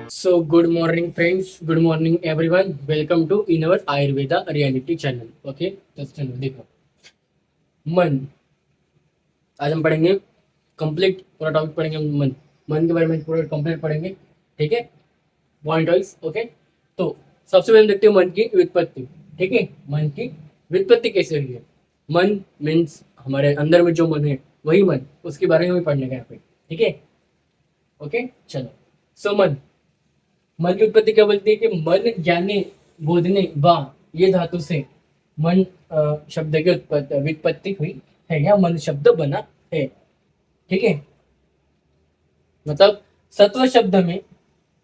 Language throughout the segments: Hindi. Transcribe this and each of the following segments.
So, good morning, friends. Good morning, everyone. Welcome to in our Ayurveda reality channel. Okay, तो चलो देखो मन। आज हम पढ़ेंगे कंप्लीट पूरा टॉपिक पढ़ेंगे मन। मन के बारे में पूरा कंप्लीट पढ़ेंगे। ठीक है, पॉइंट वाइज। ओके, तो सबसे पहले देखते हैं मन की व्युत्पत्ति। ठीक है, मन की व्युत्पत्ति कैसे हुई है। मन मीन्स हमारे अंदर में जो मन है वही मन, उसके बारे में भी पढ़ने का यहाँ पे। ठीक है, ओके चलो। सो मन, मन की उत्पत्ति क्या बोलती है कि मन ज्ञाने बोधने वा ये धातु से मन शब्द की व्युत्पत्ति हुई है या मन शब्द बना है। ठीक है, मतलब सत्व शब्द में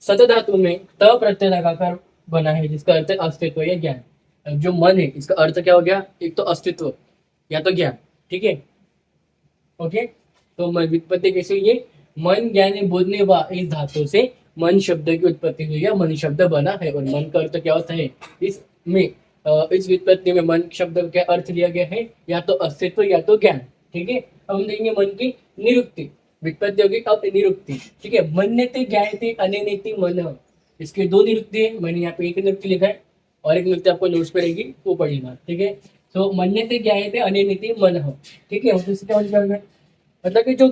सत धातु में त प्रत्यय लगाकर बना है, जिसका अर्थ है अस्तित्व या ज्ञान। अब जो मन है इसका अर्थ क्या हो गया, एक तो अस्तित्व या तो ज्ञान। ठीक है, ओके। तो मन व्युत्पत्ति कैसे हुई है, मन ज्ञाने बोधने वा इस धातु से मन शब्द की उत्पत्ति हुई है, मन शब्द बना है। और मन का अर्थ क्या होता है, इसमें इस व्युत्पत्ति में मन शब्द का अर्थ लिया गया है या तो अस्तित्व या तो ज्ञान। ठीक है, अब हम देखेंगे मन की निरुक्ति। व्युत्पत्ति होगी अब निरुक्ति। ठीक है, मन्यते ज्ञायते अनेनेति मन, इसके दो निरुक्ति है। मैंने यहाँ पे एक निरुक्ति लिखा है और एक निरुक्ति आपको नोट्स पे रहेगी, वो पढ़िएगा। ठीक है, तो मन्यते ज्ञायते अनेनेति मन। ठीक है, इससे क्या मतलब कि जो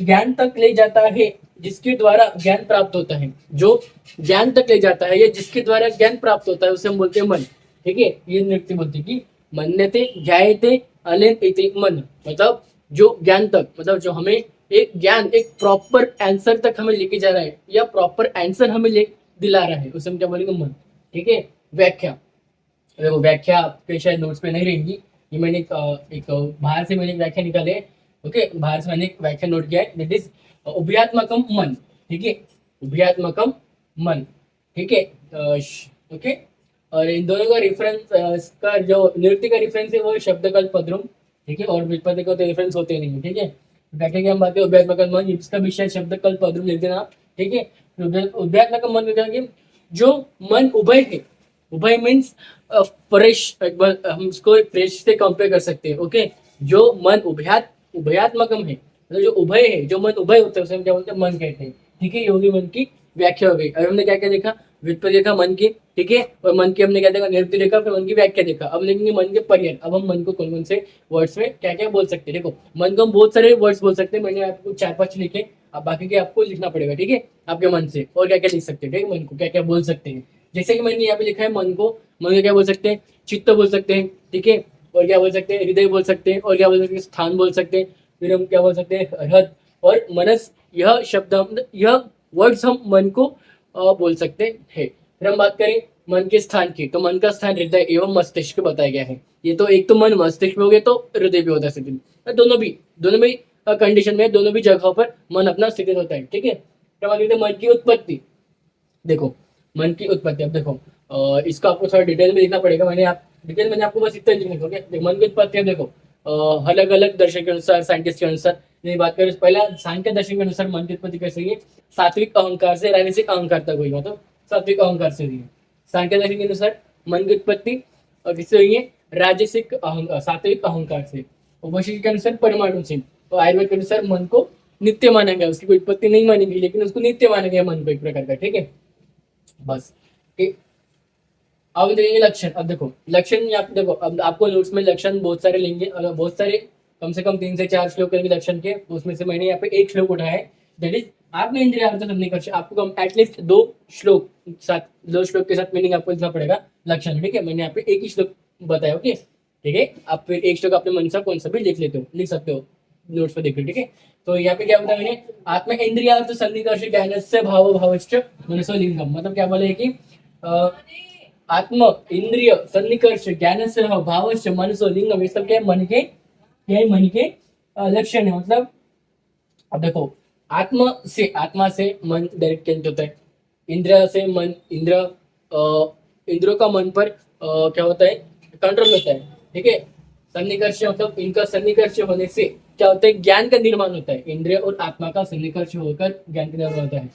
ज्ञान तक ले जाता है, जिसके द्वारा ज्ञान प्राप्त होता है, जो ज्ञान तक ले जाता है या जिसके द्वारा ज्ञान प्राप्त होता है, उसे हम बोलते हैं मन। ठीक है, ये निरुक्ति बोलती है कि मन्यते ज्ञायते अनेन इति मन, मतलब जो ज्ञान तक, मतलब जो हमें एक ज्ञान, एक प्रॉपर आंसर तक हमें लेके जा रहा है या प्रॉपर आंसर हमें ले दिला रहा है, उसे हम क्या बोलेंगे, मन। ठीक है, व्याख्या। देखो व्याख्या आपके शायद नोट्स पे नहीं रहेंगी, ये मैंने एक बाहर से मैंने व्याख्या निकाले। ओके, बाहर से मैंने एक व्याख्या नोट किया है, दैट इज उभयात्मकम मन। ठीक है, उभयात्मकम मन। ठीक है, ओके। और इन दोनों का रेफरेंस का जो निरुक्ति का रेफरेंस है वो शब्दकल्प पद्रुम। ठीक है, और व्युत्पत्ति का तो रेफरेंस होते नहीं है। ठीक है, व्याख्या की हम बात करें उभयात्मकम मन, इसका भी शायद शब्दकल्प पद्रुम लिख देना आप। ठीक है, उभयात्मकम मन क्या, जो मन उभय है, उभय मीन्स फ्रेश, एक बार हम इसको फ्रेश से कंपेयर कर सकते हैं। ओके, जो मन उभयात्मकम है, मतलब जो उभय है, जो मन उभय होता है उसे हम क्या बोलते हैं, मन कहते हैं। ठीक है, ये होगी मन की व्याख्या हो गई। अब हमने क्या क्या देखा, व्युत्पत्ति देखा मन की। ठीक है, और मन की हमने क्या देखा, निरुक्ति देखा, फिर मन की व्याख्या देखा। अब लेंगे मन के पर्याय। अब हम मन को कौन कौन से वर्ड्स में क्या क्या बोल सकते हैं। देखो मन को हम बहुत सारे वर्ड्स बोल सकते हैं, मैंने आपको 4-5 लिखे, अब बाकी के आपको लिखना पड़ेगा। ठीक है, आपके मन से और क्या क्या लिख सकते हैं। ठीक है, मन को क्या क्या बोल सकते हैं, जैसे कि मैंने यहाँ पे लिखा है मन को क्या बोल सकते हैं, चित्त बोल सकते हैं। ठीक है, और क्या बोल सकते हैं, हृदय बोल सकते हैं, और क्या बोल सकते हैं, स्थान बोल सकते हैं। फिर हम क्या बोल सकते हैं, हृदय और मनस, यह शब्द यह वर्ड्स हम मन को बोल सकते हैं। फिर हम बात करें मन के स्थान की, तो मन का स्थान हृदय एवं मस्तिष्क बताया गया है। ये तो एक तो मन मस्तिष्क में हो गया, तो हृदय भी होता है। दोनों भी कंडीशन में, दोनों भी जगहों पर मन अपना स्थित होता है। ठीक है, तो बात करते हैं मन की उत्पत्ति। देखो मन की उत्पत्ति, अब देखो इसका आपको थोड़ा डिटेल में लिखना पड़ेगा। मैंने आपको बस इतना लिखना है। मन की उत्पत्ति, देखो अलग अलग दर्शन के अनुसार, साइंटिस्ट के अनुसार नहीं बात करें, पहला सांख्य दर्शन के अनुसार मन की उत्पत्ति कैसे हुई है, सात्विक अहंकार से राजसिक अहंकार तक हुई, मतलब सात्विक अहंकार से हुई है। सांख्य दर्शन के अनुसार मन की उत्पत्ति और किससे हुई है, राजसिक अहंकार, सात्विक अहंकार से। और वशिष्ठ के अनुसार परमाणु से। और आयुर्वेद के अनुसार मन को नित्य माना गया, उसकी कोई उत्पत्ति नहीं मानी गई, लेकिन उसको नित्य माना गया मन को एक प्रकार का। ठीक है, बस। ठीक, अब देखेंगे लक्षण। अब देखो लक्षण, यहाँ पे देखो, अब आपको नोट्स में लक्षण बहुत सारे लेंगे, अगर बहुत सारे कम से कम 3 से 4 श्लोक करेंगे लक्षण के, उसमें से मैंने यहाँ पे एक श्लोक उठाया है, दैट इज आपने इंद्रिय सन्निकर्ष। आपको कम एटलीस्ट 2 श्लोक के साथ मीनिंग आपको लिखना पड़ेगा लक्षण। ठीक है, मैंने यहाँ पे एक ही श्लोक बताया। ओके, ठीक है, आप फिर एक श्लोक अपने मन से कौन सा भी लिख सकते हो, नोट्स पे देखिए। ठीक है, तो यहाँ पे क्या बताया मैंने, आत्मा इंद्रिया सन्निकर्ष ज्ञानस्य भाव भावश्च मनसो लिंगम, मतलब क्या बोले कि आत्म इंद्रिय सन्निकर्ष ज्ञान से भाव से मनसो लिंगम, ये सब क्या है, मन के लक्षण है। मतलब अब देखो आत्मा से मन डायरेक्ट केंद्रित होता है, इंद्रिय से मन, इंद्रियों का मन पर क्या होता है, कंट्रोल होता है। ठीक है, सन्निकर्ष मतलब इनका सन्निकर्ष होने से क्या होता है, ज्ञान का निर्माण होता है। इंद्रिय और आत्मा का सन्निकर्ष होकर ज्ञान का निर्माण होता है।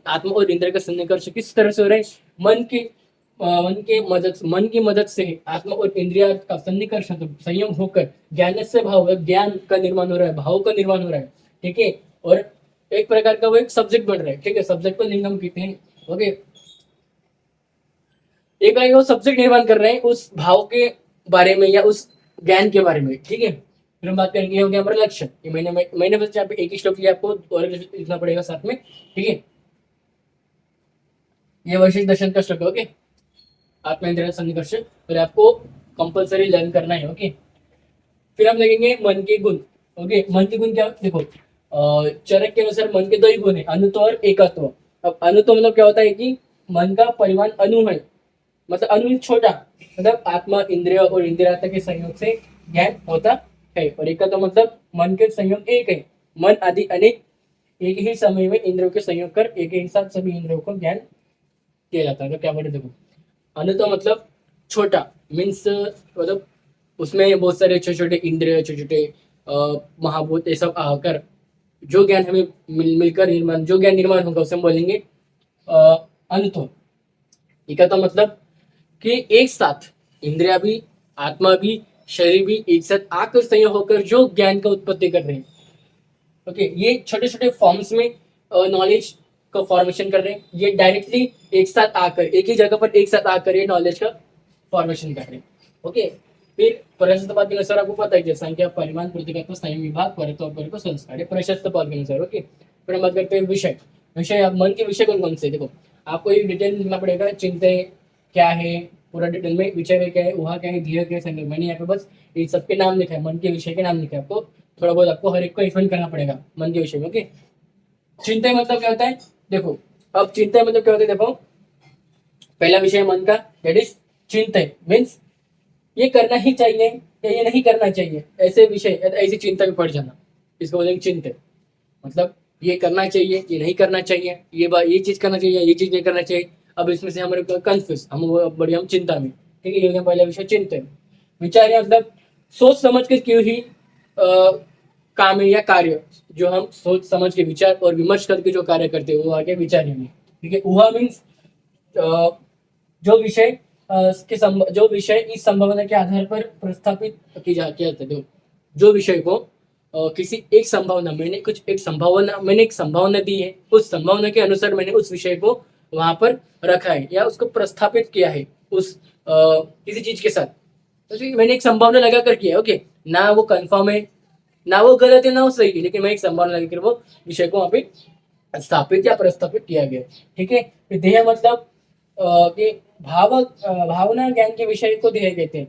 आत्मा और इंद्रिय का सन्निकर्ष किस तरह से हो रहा है, मन की मदद से आत्मा और इंद्रिया का सन्निकर्ष, संयम होकर ज्ञान से भाव, ज्ञान का निर्माण हो रहा है, भाव का निर्माण हो रहा है। ठीक है, और एक प्रकार का वो एक सब्जेक्ट बन रहा है, ठीक है, सब्जेक्ट को लिंगम कहते हैं। ओके, एक प्रकार का वो सब्जेक्ट निर्माण कर रहे हैं उस भाव के बारे में या उस ज्ञान के बारे में, ठीक है। फिर हम बात करेंगे, हो गया हमारा लक्षण। ये मैंने बस यहाँ पे एक ही श्लोक लिया, आपको और लिखना पड़ेगा साथ में, ठीक है। ये वशिष्ठ दर्शन का श्लोक है, ओके। आत्मेंद्रिय सन्निकर्ष, फिर आपको कंपलसरी लर्न करना है, ओके। फिर हम देखेंगे मन के गुण। ओके, मन के गुण क्या, देखो चरक के अनुसार मन के दो ही गुण है, अनुत्व और एकत्व। अब अनुत्व मतलब क्या होता है कि मन का परिमाण अनु है, मतलब अनु छोटा, मतलब आत्मा इंद्रिय और इंद्रियात्मा के संयोग से ज्ञान होता है। और एकत्व मतलब मन के संयोग एक है, मन आदि अनेक एक ही समय में इंद्रियों के संयोग कर एक ही साथ सभी इंद्रियों को ज्ञान किया जाता है। तो क्या बोले, देखो अनुत्व मतलब छोटा, मीन्स मतलब उसमें बहुत सारे छोटे छोटे इंद्रिय, छोटे छोटे महाभूत, ये सब आकर जो ज्ञान हमें मिलकर निर्माण, जो ज्ञान निर्माण होगा उसे हम बोलेंगे अनुत्व। एकात्म मतलब कि एक साथ इंद्रिया भी, आत्मा भी, शरीर भी एक साथ आकर संयोग होकर जो ज्ञान का उत्पत्ति कर रहे हैं। ओके, ये छोटे छोटे फॉर्म्स में नॉलेज का फॉर्मेशन कर रहे हैं। ये डायरेक्टली एक साथ आकर, एक ही जगह पर एक साथ आकर ये नॉलेज का फॉर्मेशन कर रहे हैं। ओके, फिर प्रशस्त पद के अनुसार आपको पता है संख्या, परिमाण, प्रतिगत, संयम विभाग, परत्व, अपरत्व, संस्कार, ये प्रशस्त पद के अनुसार। ओके, फिर हम बात करते हैं विषय। विषय, आप मन के विषय कौन कौन से, देखो आपको ये डिटेल लिखना पड़ेगा। चिंता क्या है, पूरा डिटेल में, विषय क्या है, वहाँ क्या है, ध्येय क्या है, संकल्प। मैंने यहाँ पे बस इन सबके नाम लिखा है, मन के विषय के नाम लिखा है। आपको थोड़ा बहुत आपको हर एक को एक्सप्लेन करना पड़ेगा मन के विषय में। ओके, चिंता मतलब क्या होता है, देखो अब चिंता मतलब क्या होता है, देखो पहला विषय मन का, दैट इज चिंता, मीन्स ये करना ही चाहिए या ये नहीं करना चाहिए, ऐसे विषय, ऐसी चिंता में पड़ जाना, इसको बोलेंगे चिंता। मतलब ये करना चाहिए, ये नहीं करना चाहिए, ये चीज करना चाहिए, ये चीज नहीं करना चाहिए। अब इसमें से हमारे कंफ्यूज, हम बड़ी हम चिंता में, ठीक है। ये हो गया पहला विषय चिंता। विचार है मतलब सोच समझ के क्यों ही काम है या कार्य, जो हम सोच समझ के विचार और विमर्श करके जो कार्य करते हैं वो आ गया विचार में, ठीक है। उहा मीन्स जो विषय जो विषय इस संभावना के आधार पर प्रस्थापित किया जाता है। जो विषय को किसी एक संभावना, मैंने एक संभावना दी है, उस संभावना के अनुसार मैंने उस विषय को वहां पर रखा है या उसको प्रस्थापित किया है उस किसी चीज के साथ। तो मैंने एक संभावना लगा कर किया, ओके, ना वो कंफर्म है, ना वो गलत है, ना वो सही है, लेकिन मैं एक संभावना लगाकर वो विषय को वहां पे स्थापित या प्रस्थापित किया गया, ठीक है। ध्येय मतलब कि भावना ज्ञान के विषय को ध्येय कहते हैं।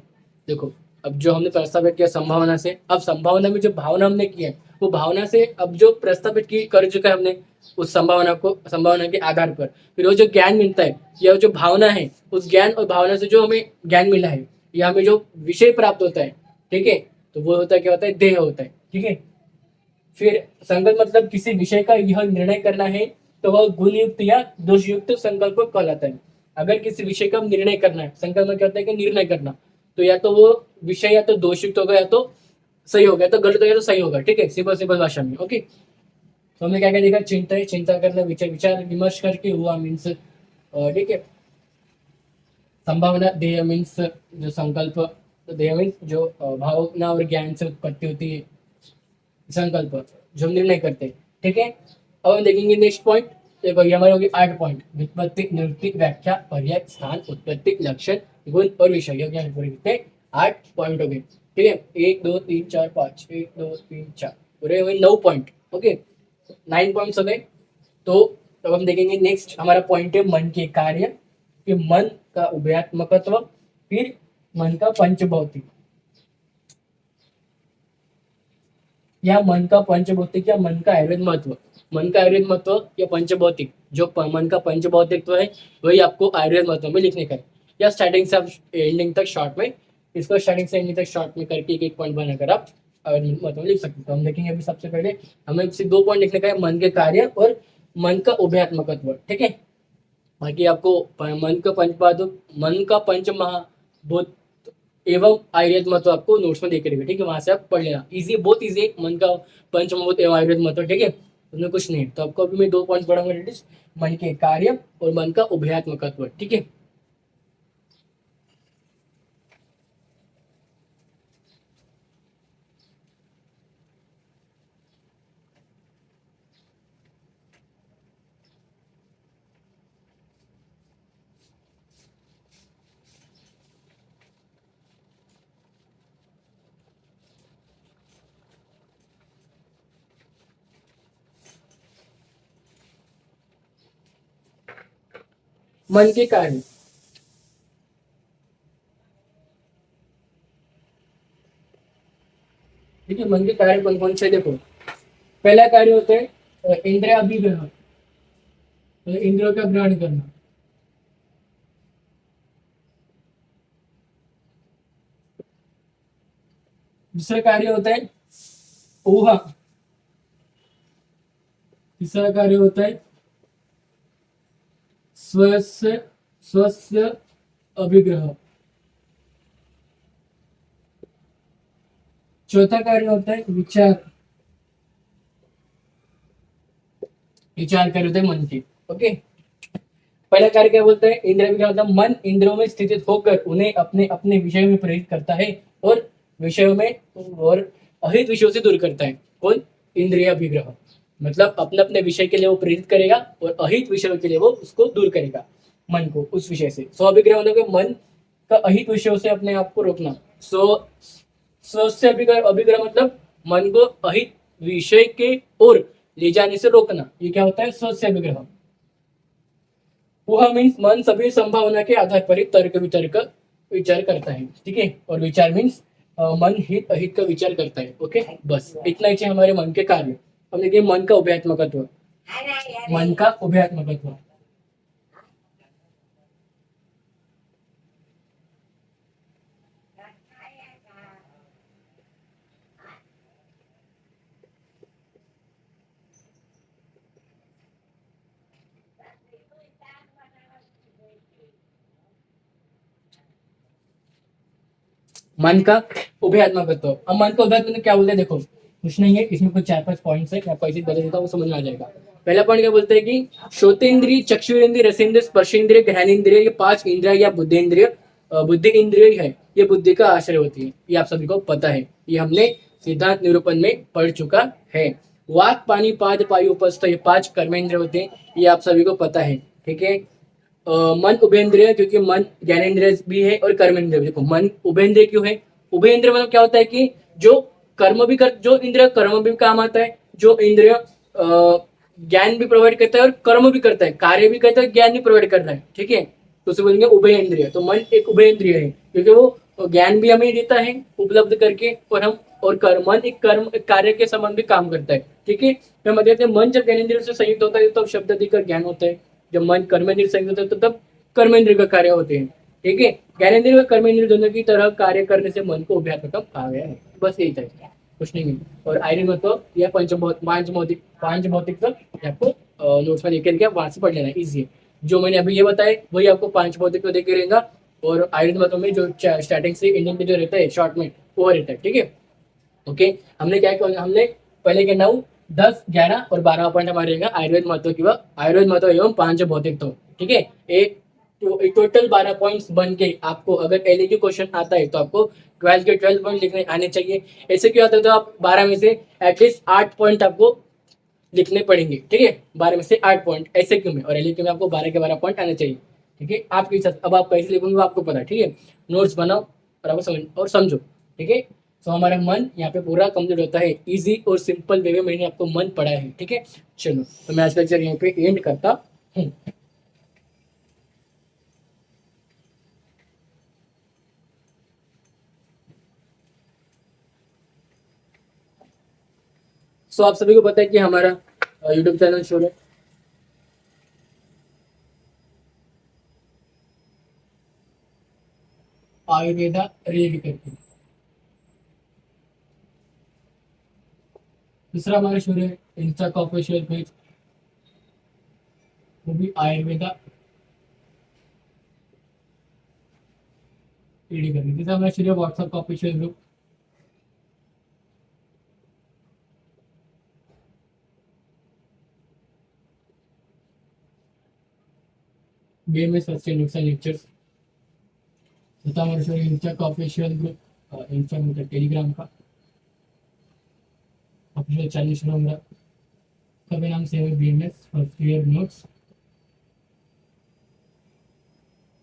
देखो अब जो हमने प्रस्तावित किया संभावना से, अब संभावना में जो भावना हमने की है वो भावना से अब जो प्रस्तावित की कर चुका है हमने उस संभावना के आधार पर, फिर वो जो ज्ञान मिलता है या जो भावना है, उस ज्ञान और भावना से जो हमें ज्ञान मिला है या हमें जो विषय प्राप्त होता है, ठीक है, तो वो होता है, क्या होता है, देह होता है, ठीक है। फिर संकल्प मतलब किसी विषय का यह निर्णय करना है तो वह गुणयुक्त या दोषयुक्त संकल्प कहलाता है। अगर किसी विषय का निर्णय करना है, संकल्प में क्या होता है कि निर्णय करना, तो या तो वो विषय या तो दोषयुक्त होगा या तो सही होगा, या तो गलत होगा या तो सही होगा, ठीक है, सिंपल सिंपल भाषा में। ओके, तो हमने क्या क्या देखा, चिंता है, चिंता करना, विचार विचार विमर्श करके हुआ मीन्स, ठीक है, संभावना, ध्येय मीन्स जो संकल्प, ध्येय मीन्स जो भावना और ज्ञान से उत्पत्ति होती है, संकल्प जो हम निर्णय करते हैं, ठीक है। अब हम देखेंगे नेक्स्ट पॉइंट। देखो ये हमारे होगी 8 पॉइंट, व्युत्पत्ति, निवृत्ति, व्याख्या, पर्याय, स्थान, उत्पत्ति, लक्षण, गुण और विषय, हो गया पूरे कितने, 8 पॉइंट हो गए, ठीक है। 1 2 3 4 5, 1 2 3 4, पूरे हुए 9 पॉइंट, ओके, 9 पॉइंट्स हो गए। तो अब हम देखेंगे नेक्स्ट हमारा पॉइंट है मन के कार्य, फिर मन का उभयात्मकत्व, फिर मन का पंचभौतिक या मन का पंचभौतिक या मन का आयुर्वेद महत्व। मन का आयुर्वेद महत्व या पंचभौतिक, जो मन का पंचभौतिक है वही आपको आयुर्वेद महत्व में लिखने का है, या स्टार्टिंग से आप एंडिंग तक शॉर्ट में, इसको स्टार्टिंग से एंडिंग तक शॉर्ट में करके एक एक पॉइंट बनाकर आप आयुर्वेद महत्व में लिख सकते हो। तो हम देखेंगे अभी सबसे पहले हमें सिर्फ 2 पॉइंट लिखने का है, मन के कार्य और मन का उभयात्मकत्व, ठीक है। बाकी आपको मन का पंचपादुक, मन का पंच महाभूत एवं आयुर्वेद महत्व आपको नोट्स में देख रहे ठीक है, वहां से आप पढ़ लेना, इजी, बहुत इजी है, मन का पंचमभूत एवं आयुर्वेद महत्व, ठीक है, उसमें कुछ नहीं है। तो आपको अभी मैं 2 पॉइंट पढ़ाऊंगा, डेट इज मन के कार्य और मन का उभयात्मकत्व, ठीक है। मन के कार्य। ठीक है, मन के कार्य कौन कौन से, देखो पहला कार्य होता है इंद्रिय अभिग्रह, तो इंद्रियों का ग्रहण करना। दूसरा कार्य होता है ऊहा। तीसरा कार्य होता है स्वस्य स्वस्य अभिग्रह। चौथा कार्य होता है विचार। विचार कार्य होते हैं मन के। ओके, पहला कार्य क्या बोलते हैं, इंद्रिय अभिग्रह मतलब मन इंद्रियों में स्थित होकर उन्हें अपने अपने विषय में प्रेरित करता है और विषयों में और अहित विषयों से दूर करता है। कौन? इंद्रिय अभिग्रह मतलब अपने अपने विषय के लिए वो प्रेरित करेगा और अहित विषयों के लिए वो उसको दूर करेगा, मन को उस विषय से। स्वाभिग्रह मतलब कि मन का अहित विषयों से अपने आप को रोकना। स्व से अभिग्रह, अभिग्रह मतलब मन को अहित विषय के ओर ले जाने से रोकना। ये क्या होता है? स्व से अभिग्रह। वह मीन्स मन सभी संभावना के आधार पर ही तर्क वितर्क विचार करता है। ठीक है, और विचार मीन्स मन हित अहित का विचार करता है। ओके, बस इतना ही चाहिए हमारे मन के कार्य। अब देखिए मन का उभयात्मकत्व। मन का उभयात्मकत्व, मन का उभयात्मकत्व। अब मन का उभयात्मक क्या बोलते हैं, देखो कुछ नहीं है इसमें, कुछ 4-5 पॉइंट्स है, मैं आपको ऐसे बता देता हूँ, समझ में आ जाएगा। पहला पॉइंट क्या बोलते हैं कि श्रोतेंद्रिय, चक्षुरेंद्रिय, रसेंद्रिय, स्पर्शेंद्रिय, ग्रहणेंद्रिय, ये 5 इंद्रिय या बुद्धेंद्रिय, बुद्धि इंद्रिय है, ये बुद्धि का आश्रय होती है। ये आप सभी को पता है, ये हमने सिद्धांत निरूपण में पढ़ चुका है। वाक, पानी, पाद, पायु, उपस्थ, ये 5 कर्मेंद्रिय होते हैं, ये आप सभी को पता है। ठीक है, मन उभेंद्रिय क्योंकि मन ज्ञानेन्द्रिय भी है और कर्मेंद्रिय भी। देखो मन उभेंद्रिय क्यों है? उभेंद्रिय मतलब क्या होता है कि जो कर्म भी कर, जो इंद्रिय कर्म भी काम आता है, जो इंद्रिय ज्ञान भी प्रोवाइड करता है और कर्म भी करता है, कार्य भी करता है, ज्ञान भी प्रोवाइड करता है। ठीक है, तो उसे बोलेंगे उभय इंद्रिय। तो मन एक उभय इंद्रिय है क्योंकि वो ज्ञान भी हमें देता है उपलब्ध करके, और हम और कर्म, मन एक कर्म एक कार्य के संबंध भी काम करता है। ठीक है, तो हम कहते हैं मन जब ज्ञानेन्द्रिय से संयुक्त होता है तब शब्द अधिकार ज्ञान होता है। जब मन कर्मेंद्रिय संयुक्त होता है तो तब कर्मेंद्रिय का कार्य होते हैं। ठीक है, ज्ञानेन्द्रिय और कर्मेंद्रिय दोनों की तरह कार्य करने से मन को उभयात्मक आ गया है। बस यही था, कुछ नहीं है। और आयरन मतलब यह पांच भौतिक तक आपको नोट्स में लेकर के वहां से पढ़ लेना, इजी है। जो मैंने अभी ये बताया वही आपको 5 भौतिक को देखे रहेगा। और आयरन मतलब में जो स्टार्टिंग से एंडिंग में जो रहता है शॉर्ट में वो रहता है। ठीक है, ओके। हमने क्या किया, हमने पहले के 9, 10, 11 और 12 पॉइंट हमारे रहेगा आयुर्वेद महत्व की आयुर्वेद महत्व एवं 5 भौतिक तो। ठीक है, एक टोटल 12 पॉइंट्स बन के आपको अगर एलए क्यू क्वेश्चन आता है तो आपको 12 के 12 पॉइंट लिखने आने चाहिए। ऐसे क्यों आता है, तो आप 12 में से एटलीस्ट 8 पॉइंट आपको लिखने पड़ेंगे। ठीक है, 12 में से 8 पॉइंट ऐसे क्यों में, और एलए क्यू में आपको 12 के 12 पॉइंट आने चाहिए। ठीक है, आपके साथ अब आप कैसे लिखोगे वो आपको पता है। ठीक है, नोट्स बनाओ और आपको समझ और समझो। ठीक है, तो हमारा मन यहाँ पे पूरा कंप्लीट होता है। इजी और सिंपल वे में मैंने आपको मन पढ़ा है। ठीक है, चलो तो मैं आज का लेक्चर यहाँ पे एंड करता हूँ। सो आप सभी को पता है कि हमारा यूट्यूब चैनल शुरू है आयुर्वेदा रेड करके। दूसरा हमारा शुरू है इंस्टा का ऑफिशियल पेज, वो भी आयुर्वेदा रेडी करके। तीसरा हमारा शुरू है व्हाट्सएप का official group, BMS first year नुक्सान लेक्चर्स। चौथा हमारा शुरू है इंस्टा का ऑफिशियल ग्रुप, इंस्टा मतलब टेलीग्राम का ऑफिशियल चैनल शुरू होगा। उसका भी नाम सेम है, BMS first year notes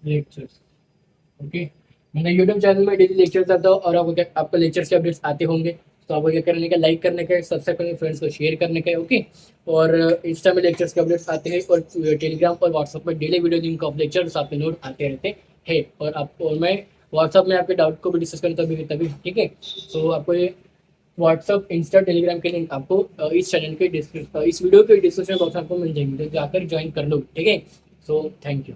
lectures. Okay, मैंने यूट्यूब चैनल में डेली लेक्चर्स आता हूँ और आपको लेक्चर्स के अपडेट्स आते होंगे। तो आपको क्या करने का, लाइक करने का, सब्सक्राइब करने, फ्रेंड्स को शेयर करने का है, ओके। और इंस्टा में लेक्चर्स के अपडेट्स आते हैं, और टेलीग्राम और व्हाट्सएप में daily video link of lectures आपके नोट आते रहते हैं। और मैं व्हाट्सएप में आपके डाउट को भी डिस्कस करता तभी तभी, ठीक है। सो आपको ये व्हाट्सअप, इंस्टा, टेलीग्राम के लिंक आपको इस चैनल के डिस्क्रिप्शन, इस वीडियो के डिस्क्रिप्शन बॉक्स में आपको मिल जाएंगे, तो जाकर ज्वाइन कर लो, ठीक है। So thank you.